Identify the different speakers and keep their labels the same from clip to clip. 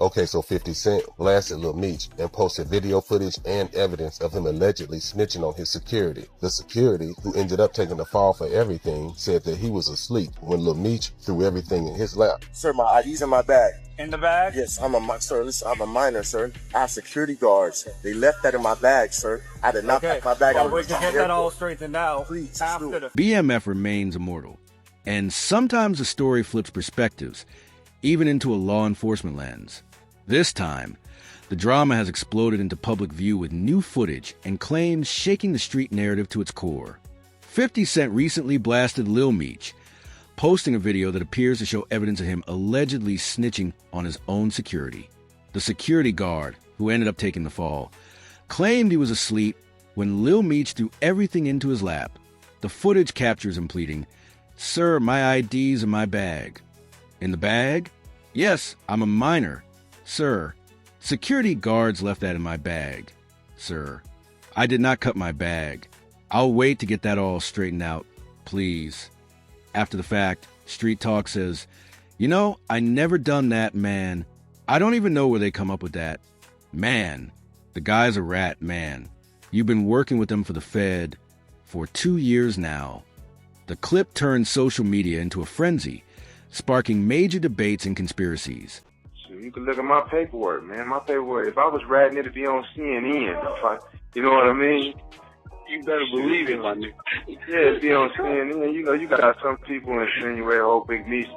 Speaker 1: Okay, so 50 Cent blasted Lil Meech and posted video footage and evidence of him allegedly snitching on his security. The security, who ended up taking the fall for everything, said that he was asleep when Lil Meech threw everything in his lap.
Speaker 2: Sir, my ID's in my bag.
Speaker 3: In the bag?
Speaker 2: Yes, sir, listen, I'm a minor, sir. I have security guards. They left that in my bag, sir. I did not pack my bag.
Speaker 3: Well, we can get that all straightened out.
Speaker 2: Please,
Speaker 3: after the
Speaker 4: BMF remains immortal, and sometimes the story flips perspectives, even into a law enforcement lens. This time, the drama has exploded into public view with new footage and claims shaking the street narrative to its core. 50 Cent recently blasted Lil Meech, posting a video that appears to show evidence of him allegedly snitching on his own security. The security guard, who ended up taking the fall, claimed he was asleep when Lil Meech threw everything into his lap. The footage captures him pleading, "Sir, my ID's in my bag." "In the bag?" "Yes, I'm a minor." "Sir, security guards left that in my bag." "Sir, I did not cut my bag. I'll wait to get that all straightened out, please." After the fact, Street Talk says, "You know, I never done that, man. I don't even know where they come up with that. Man, the guy's a rat, man. You've been working with them for the Fed for 2 years now." The clip turned social media into a frenzy, sparking major debates and conspiracies.
Speaker 5: You can look at my paperwork, man. My paperwork. If I was ratting, it'd be on CNN. You know what I mean? You better believe it, my nigga. Yeah, it'd be on CNN. You know, you got some people insinuate, "Oh, Big Meech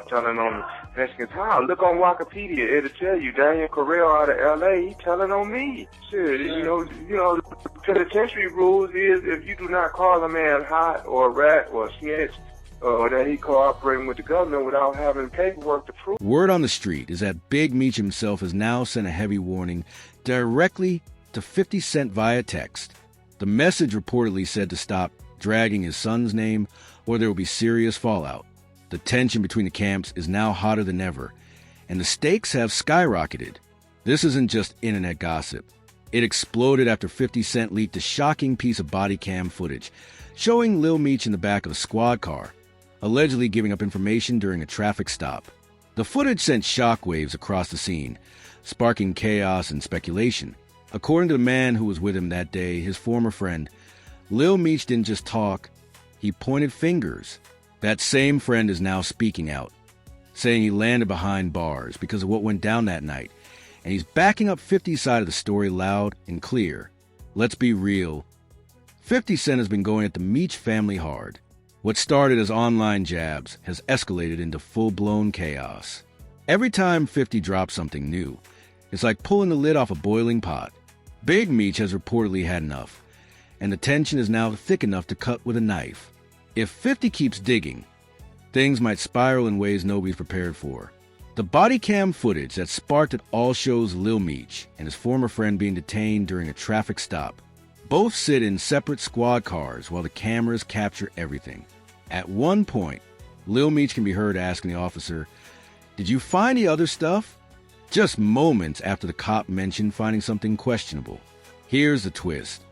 Speaker 5: telling on Mexicans." How? Look on Wikipedia. It'll tell you Daniel Correll out of L.A. He telling on me. Shit, you know, penitentiary rules is if you do not call a man hot or a rat or a snitch, or that he cooperating with the government without having paperwork to prove.
Speaker 4: Word on the street is that Big Meech himself has now sent a heavy warning directly to 50 Cent via text. The message reportedly said to stop dragging his son's name or there will be serious fallout. The tension between the camps is now hotter than ever, and the stakes have skyrocketed. This isn't just internet gossip. It exploded after 50 Cent leaked a shocking piece of body cam footage showing Lil Meech in the back of a squad car, allegedly giving up information during a traffic stop. The footage sent shockwaves across the scene, sparking chaos and speculation. According to the man who was with him that day, his former friend, Lil Meech didn't just talk, he pointed fingers. That same friend is now speaking out, saying he landed behind bars because of what went down that night, and he's backing up 50's side of the story loud and clear. Let's be real. 50 Cent has been going at the Meech family hard. What started as online jabs has escalated into full-blown chaos. Every time 50 drops something new, it's like pulling the lid off a boiling pot. Big Meech has reportedly had enough, and the tension is now thick enough to cut with a knife. If 50 keeps digging, things might spiral in ways nobody's prepared for. The body cam footage that sparked it all shows Lil Meech and his former friend being detained during a traffic stop. Both sit in separate squad cars while the cameras capture everything. At one point, Lil Meech can be heard asking the officer, "Did you find the other stuff?" Just moments after the cop mentioned finding something questionable. Here's the twist.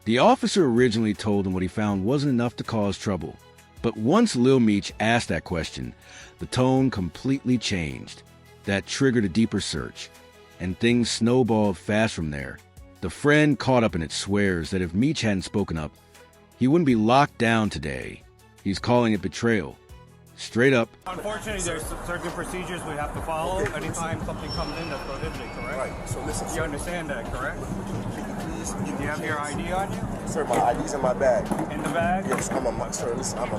Speaker 4: The officer originally told him what he found wasn't enough to cause trouble. But once Lil Meech asked that question, the tone completely changed. That triggered a deeper search, and things snowballed fast from there. The friend caught up in it swears that if Meech hadn't spoken up, he wouldn't be locked down today. He's calling it betrayal. Straight up.
Speaker 3: Unfortunately, there's certain procedures we have to follow anytime something comes in that's prohibited, correct?
Speaker 2: Right. So listen,
Speaker 3: You understand that, correct?
Speaker 2: please.
Speaker 3: Do you have your ID on you?
Speaker 2: Sir, my ID's in my bag.
Speaker 3: In the bag?
Speaker 2: Yes, I'm a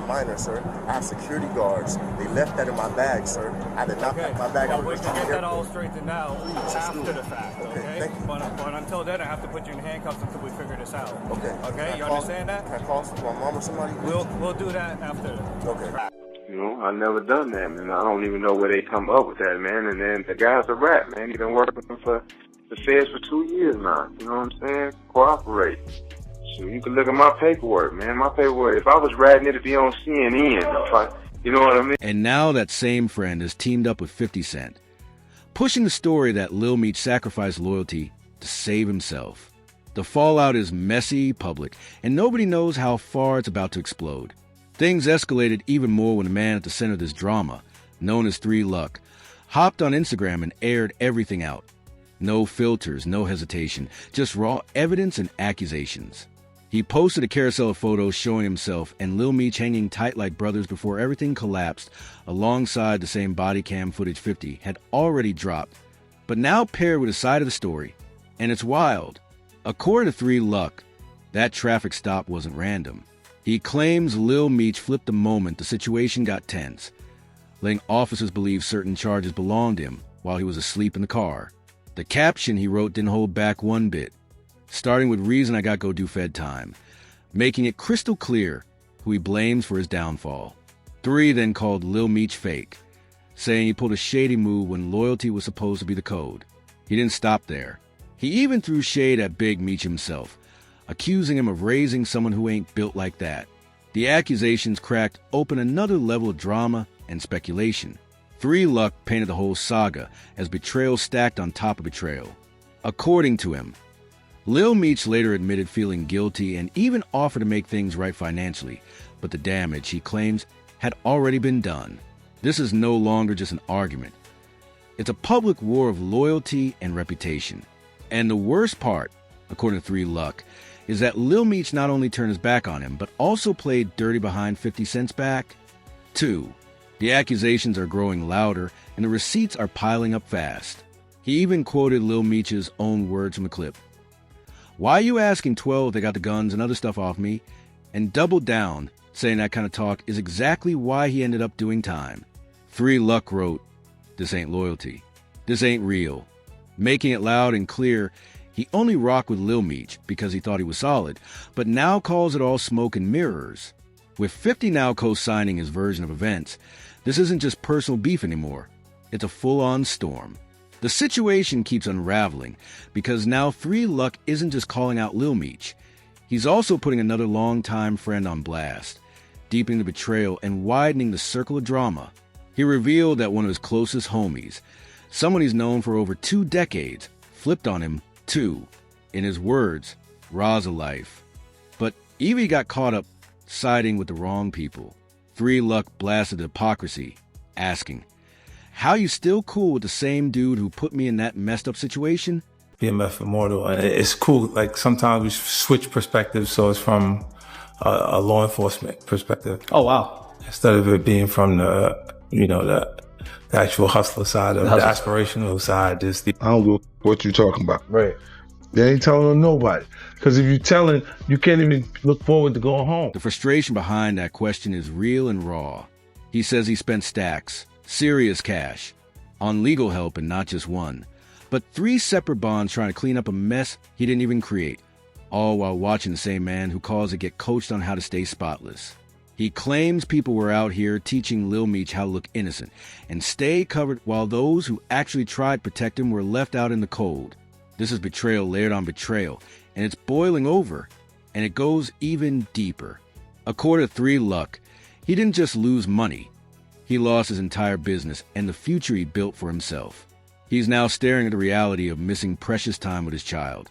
Speaker 2: minor, sir. I have security guards. They left that in my bag, sir. I did not pack my bag.
Speaker 3: Well, we can get that all straightened out after the fact,
Speaker 2: Okay,
Speaker 3: okay?
Speaker 2: thank you.
Speaker 3: But until then, I have to put you in handcuffs until we figure this out.
Speaker 2: Okay.
Speaker 3: Okay, you understand that?
Speaker 2: Can I call my mom or somebody?
Speaker 3: We'll do that after.
Speaker 2: Okay.
Speaker 5: You know, I never done that, man. I don't even know where they come up with that, man. And then the guy's a rat, man. He's been working for the Feds for 2 years now. You know what I'm saying? Cooperate. So you can look at my paperwork, man. My paperwork. If I was ratting, it'd be on CNN. You know what I mean?
Speaker 4: And now that same friend has teamed up with 50 Cent, pushing the story that Lil Meech sacrificed loyalty to save himself. The fallout is messy, public, and nobody knows how far it's about to explode. Things escalated even more when the man at the center of this drama, known as 3 Luck, hopped on Instagram and aired everything out. No filters, no hesitation, just raw evidence and accusations. He posted a carousel of photos showing himself and Lil Meech hanging tight like brothers before everything collapsed, alongside the same body cam footage 50 had already dropped, but now paired with a side of the story. And it's wild. According to 3 Luck, that traffic stop wasn't random. He claims Lil Meech flipped the moment the situation got tense, letting officers believe certain charges belonged to him while he was asleep in the car. The caption he wrote didn't hold back one bit, starting with "Reason I got go do Fed time," making it crystal clear who he blames for his downfall. 3 then called Lil Meech fake, saying he pulled a shady move when loyalty was supposed to be the code. He didn't stop there. He even threw shade at Big Meech himself, accusing him of raising someone who ain't built like that. The accusations cracked open another level of drama and speculation. 3 Luck painted the whole saga as betrayal stacked on top of betrayal. According to him, Lil Meech later admitted feeling guilty and even offered to make things right financially, but the damage, he claims, had already been done. This is no longer just an argument. It's a public war of loyalty and reputation. And the worst part, according to 3 Luck, is that Lil Meech not only turned his back on him, but also played dirty behind 50 Cent's back. 2. The accusations are growing louder, and the receipts are piling up fast. He even quoted Lil Meech's own words from the clip. "Why you asking 12 if they got the guns and other stuff off me?" And doubled down, saying that kind of talk is exactly why he ended up doing time. 3 Luck wrote, "This ain't loyalty. This ain't real," making it loud and clear he only rocked with Lil Meech because he thought he was solid, but now calls it all smoke and mirrors. With 50 now co-signing his version of events, this isn't just personal beef anymore. It's a full-on storm. The situation keeps unraveling because now 3 Luck isn't just calling out Lil Meech. He's also putting another longtime friend on blast, deepening the betrayal and widening the circle of drama. He revealed that one of his closest homies, someone he's known for over 2 decades, flipped on him too. In his words, "Ra's a life." But Evie got caught up siding with the wrong people. 3 Luck blasted the hypocrisy, asking, "How you still cool with the same dude who put me in that messed up situation?"
Speaker 6: BMF Immortal, and it's cool. Like sometimes we switch perspectives, so it's from a law enforcement perspective.
Speaker 7: Oh wow!
Speaker 6: Instead of it being from the actual hustler side, of the aspirational side. Just the
Speaker 8: I don't know what you're talking about.
Speaker 7: Right.
Speaker 8: They ain't telling nobody. Because if you're telling, you can't even look forward to going home.
Speaker 4: The frustration behind that question is real and raw. He says he spent stacks, serious cash, on legal help and not just one, but 3 separate bonds trying to clean up a mess he didn't even create, all while watching the same man who calls to get coached on how to stay spotless. He claims people were out here teaching Lil Meech how to look innocent and stay covered while those who actually tried to protect him were left out in the cold. This is betrayal layered on betrayal, and it's boiling over, and it goes even deeper. According to 3 Luck, he didn't just lose money. He lost his entire business and the future he built for himself. He's now staring at the reality of missing precious time with his child,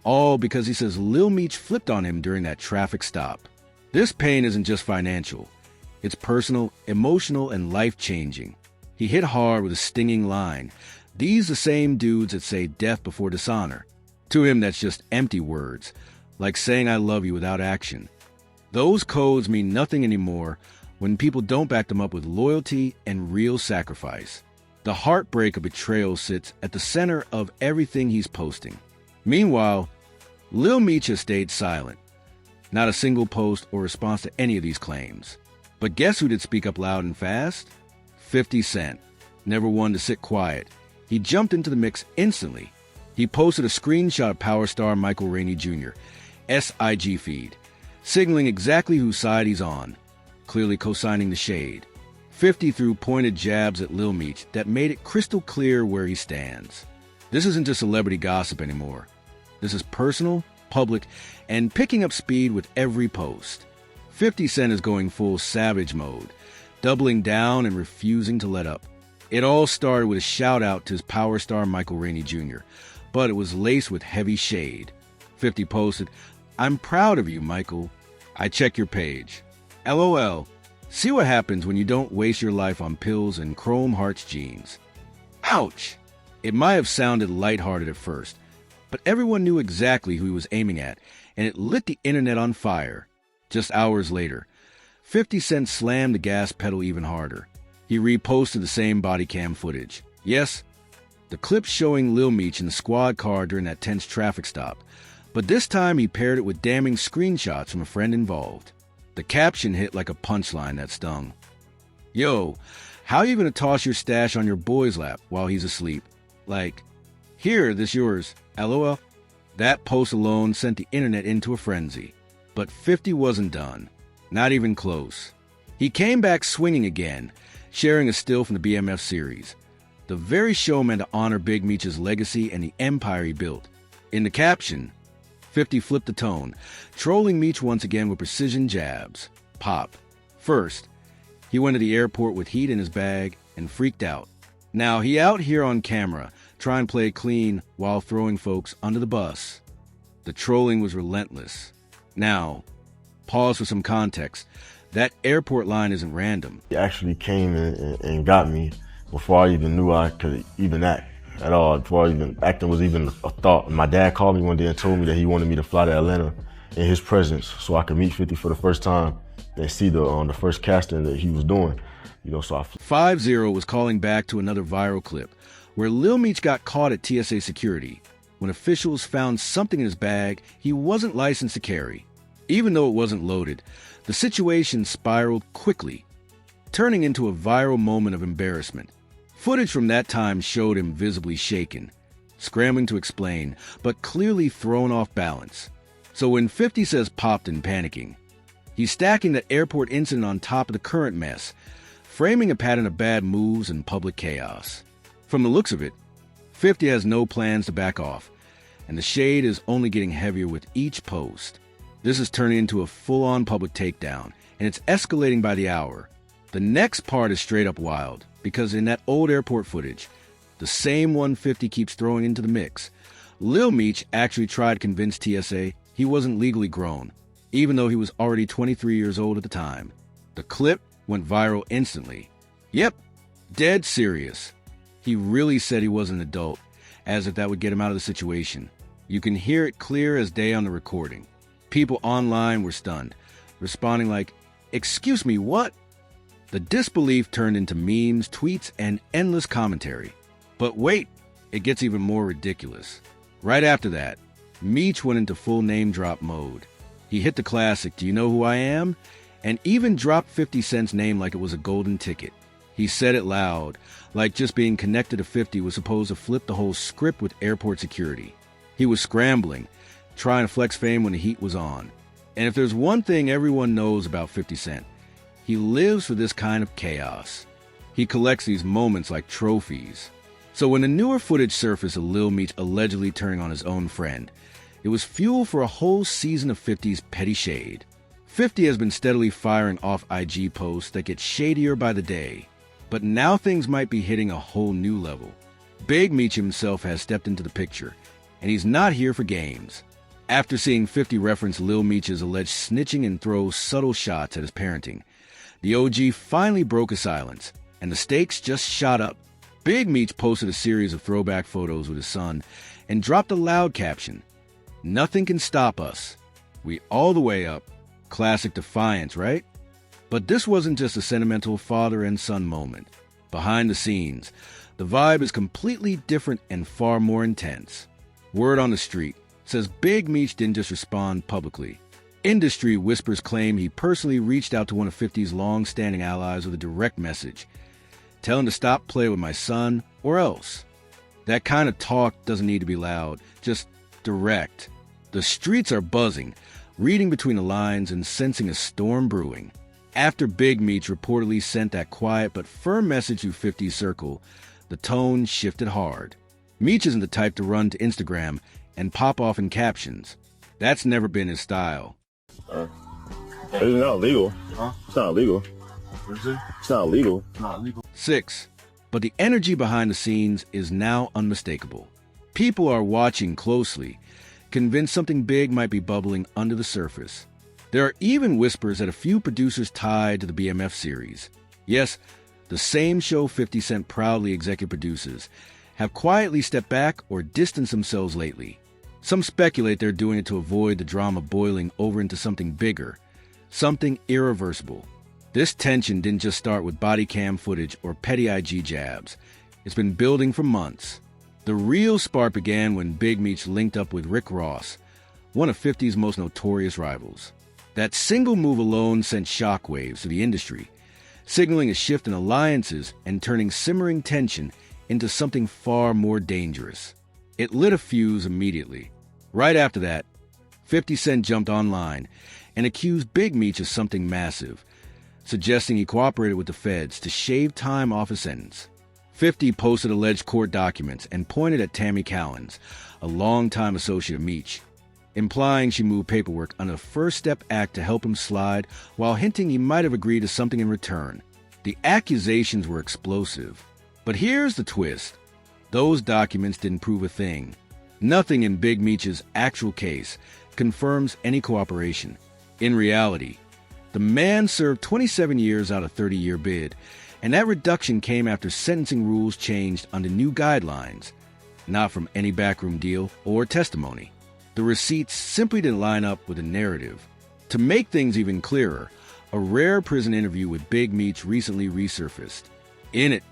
Speaker 4: all because he says Lil Meech flipped on him during that traffic stop. This pain isn't just financial. It's personal, emotional, and life-changing. He hit hard with a stinging line. These the same dudes that say death before dishonor. To him, that's just empty words, like saying I love you without action. Those codes mean nothing anymore when people don't back them up with loyalty and real sacrifice. The heartbreak of betrayal sits at the center of everything he's posting. Meanwhile, Lil Meech has stayed silent. Not a single post or response to any of these claims. But guess who did speak up loud and fast? 50 Cent. Never one to sit quiet. He jumped into the mix instantly. He posted a screenshot of power star Michael Rainey Jr. SIG feed, signaling exactly whose side he's on, clearly co-signing the shade. 50 threw pointed jabs at Lil Meech that made it crystal clear where he stands. This isn't just celebrity gossip anymore. This is personal, public, and picking up speed with every post. 50 Cent is going full savage mode, doubling down and refusing to let up. It all started with a shout-out to his power star Michael Rainey Jr., but it was laced with heavy shade. 50 posted, "I'm proud of you, Michael. I check your page. LOL. See what happens when you don't waste your life on pills and Chrome Hearts jeans." Ouch! It might have sounded lighthearted at first, but everyone knew exactly who he was aiming at, and it lit the internet on fire. Just hours later, 50 Cent slammed the gas pedal even harder. He reposted the same body cam footage. Yes, the clip showing Lil Meech in the squad car during that tense traffic stop, but this time he paired it with damning screenshots from a friend involved. The caption hit like a punchline that stung. Yo, how you gonna toss your stash on your boy's lap while he's asleep? Like, here, this yours, LOL. That post alone sent the internet into a frenzy. But 50 wasn't done. Not even close. He came back swinging again, sharing a still from the BMF series. The very show meant to honor Big Meech's legacy and the empire he built. In the caption, 50 flipped the tone, trolling Meech once again with precision jabs. Pop. First, he went to the airport with heat in his bag and freaked out. Now he out here on camera, trying to play it clean while throwing folks under the bus. The trolling was relentless. Now, pause for some context. That airport line isn't random.
Speaker 7: He actually came and got me before I even knew I could even act at all, before acting was even a thought. My dad called me one day and told me that he wanted me to fly to Atlanta in his presence so I could meet 50 for the first time and see the first casting that he was doing. You know, so
Speaker 4: 50 was calling back to another viral clip where Lil Meech got caught at TSA security when officials found something in his bag he wasn't licensed to carry. Even though it wasn't loaded, the situation spiraled quickly, turning into a viral moment of embarrassment. Footage from that time showed him visibly shaken, scrambling to explain, but clearly thrown off balance. So when 50 says popped and panicking, he's stacking that airport incident on top of the current mess, framing a pattern of bad moves and public chaos. From the looks of it, 50 has no plans to back off, and the shade is only getting heavier with each post. This is turning into a full-on public takedown, and it's escalating by the hour. The next part is straight up wild, because in that old airport footage, the same 150 keeps throwing into the mix, Lil Meech actually tried to convince TSA he wasn't legally grown, even though he was already 23 years old at the time. The clip went viral instantly. Yep, dead serious. He really said he was an adult, as if that would get him out of the situation. You can hear it clear as day on the recording. People online were stunned, responding like, "Excuse me, what?" The disbelief turned into memes, tweets, and endless commentary. But wait, it gets even more ridiculous. Right after that, Meech went into full name drop mode. He hit the classic, "Do you know who I am?" and even dropped 50 Cent's name like it was a golden ticket. He said it loud, like just being connected to 50 was supposed to flip the whole script with airport security. He was scrambling, trying to flex fame when the heat was on. And if there's one thing everyone knows about 50 Cent, he lives for this kind of chaos. He collects these moments like trophies. So when the newer footage surfaced of Lil Meech allegedly turning on his own friend, it was fuel for a whole season of 50's petty shade. 50 has been steadily firing off IG posts that get shadier by the day. But now things might be hitting a whole new level. Big Meech himself has stepped into the picture, and he's not here for games. After seeing 50 reference Lil Meech's alleged snitching and throw subtle shots at his parenting, the OG finally broke his silence, and the stakes just shot up. Big Meech posted a series of throwback photos with his son and dropped a loud caption, "Nothing can stop us. We all the way up." Classic defiance, right? But this wasn't just a sentimental father and son moment. Behind the scenes, the vibe is completely different and far more intense. Word on the street says Big Meech didn't just respond publicly. Industry whispers claim he personally reached out to one of 50's long-standing allies with a direct message. Tell him to stop playing with my son, or else. That kind of talk doesn't need to be loud, just direct. The streets are buzzing, reading between the lines and sensing a storm brewing. After Big Meech reportedly sent that quiet but firm message to 50's circle, the tone shifted hard. Meech isn't the type to run to Instagram and pop off in captions. That's never been his style.
Speaker 7: It's not legal. Huh? It's not legal. What is it? It's not legal. It's not legal.
Speaker 4: 6. But the energy behind the scenes is now unmistakable. People are watching closely, convinced something big might be bubbling under the surface. There are even whispers that a few producers tied to the BMF series. Yes, The same show 50 Cent proudly executive produces have quietly stepped back or distanced themselves lately. Some speculate they're doing it to avoid the drama boiling over into something bigger, something irreversible. This tension didn't just start with body cam footage or petty IG jabs. It's been building for months. The real spark began when Big Meech linked up with Rick Ross, one of 50's most notorious rivals. That single move alone sent shockwaves through the industry, signaling a shift in alliances and turning simmering tension into something far more dangerous. It lit a fuse immediately. Right after that, 50 Cent jumped online and accused Big Meech of something massive, suggesting he cooperated with the feds to shave time off a sentence. 50 posted alleged court documents and pointed at Tammy Cowens, a longtime associate of Meech, implying she moved paperwork on a first-step act to help him slide while hinting he might have agreed to something in return. The accusations were explosive. But here's the twist. Those documents didn't prove a thing. Nothing in Big Meech's actual case confirms any cooperation. In reality, the man served 27 years out of a 30-year bid, and that reduction came after sentencing rules changed under new guidelines, not from any backroom deal or testimony. The receipts simply didn't line up with the narrative. To make things even clearer, a rare prison interview with Big Meech recently resurfaced. In it,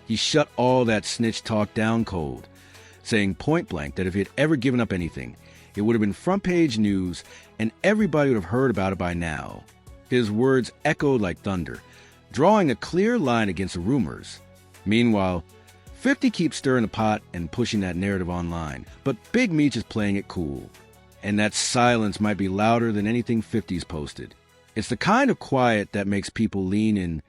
Speaker 4: he shut all that snitch talk down cold, saying point-blank that if he had ever given up anything, it would have been front-page news and everybody would have heard about it by now. His words echoed like thunder, drawing a clear line against the rumors. Meanwhile, 50 keeps stirring the pot and pushing that narrative online, but Big Meech is playing it cool. And that silence might be louder than anything 50's posted. It's the kind of quiet that makes people lean in,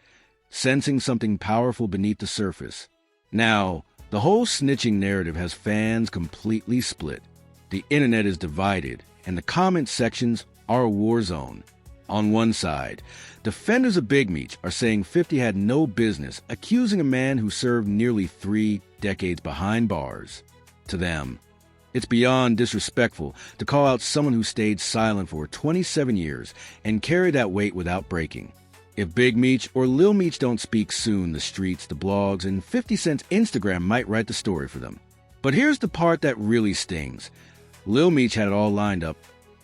Speaker 4: sensing something powerful beneath the surface. Now, the whole snitching narrative has fans completely split. The internet is divided, and the comment sections are a war zone. On one side, defenders of Big Meech are saying 50 had no business accusing a man who served nearly 3 decades behind bars. To them, it's beyond disrespectful to call out someone who stayed silent for 27 years and carried that weight without breaking. If Big Meech or Lil Meech don't speak soon, the streets, the blogs, and 50 Cent's Instagram might write the story for them. But here's the part that really stings. Lil Meech had it all lined up.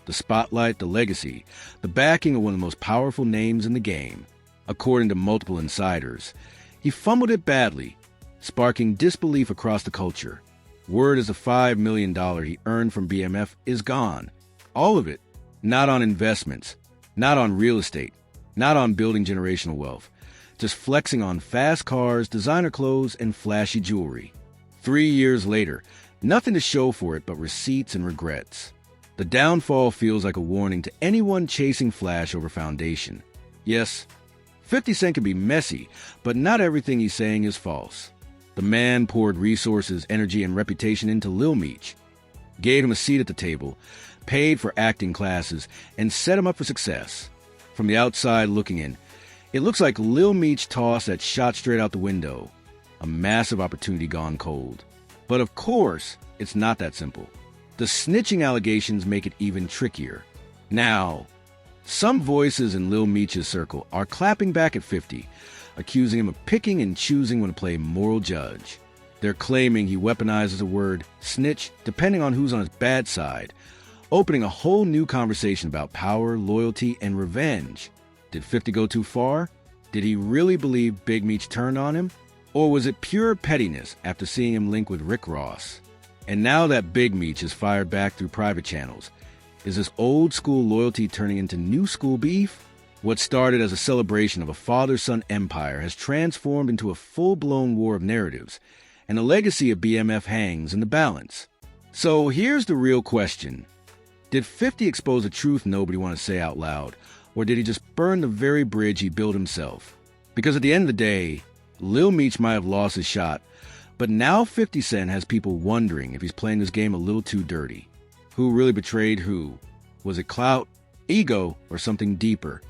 Speaker 4: The spotlight, the legacy, the backing of one of the most powerful names in the game. According to multiple insiders, he fumbled it badly, sparking disbelief across the culture. Word is the $5 million he earned from BMF is gone. All of it. Not on investments, not on real estate, not on building generational wealth. Just flexing on fast cars, designer clothes, and flashy jewelry. 3 years later, nothing to show for it but receipts and regrets. The downfall feels like a warning to anyone chasing flash over foundation. Yes, 50 Cent can be messy, but not everything he's saying is false. The man poured resources, energy, and reputation into Lil Meech, gave him a seat at the table, paid for acting classes, and set him up for success. From the outside looking in, it looks like Lil Meech tossed that shot straight out the window. A massive opportunity gone cold. But of course, it's not that simple. The snitching allegations make it even trickier. Now, some voices in Lil Meech's circle are clapping back at 50, accusing him of picking and choosing when to play moral judge. They're claiming he weaponizes the word snitch depending on who's on his bad side, opening a whole new conversation about power, loyalty, and revenge. Did 50 go too far? Did he really believe Big Meech turned on him? Or was it pure pettiness after seeing him link with Rick Ross? And now that Big Meech is fired back through private channels, is this old school loyalty turning into new school beef? What started as a celebration of a father-son empire has transformed into a full-blown war of narratives, and the legacy of BMF hangs in the balance. So here's the real question. Did 50 expose a truth nobody wanted to say out loud, or did he just burn the very bridge he built himself? Because at the end of the day, Lil Meech might have lost his shot, but now 50 Cent has people wondering if he's playing this game a little too dirty. Who really betrayed who? Was it clout, ego, or something deeper?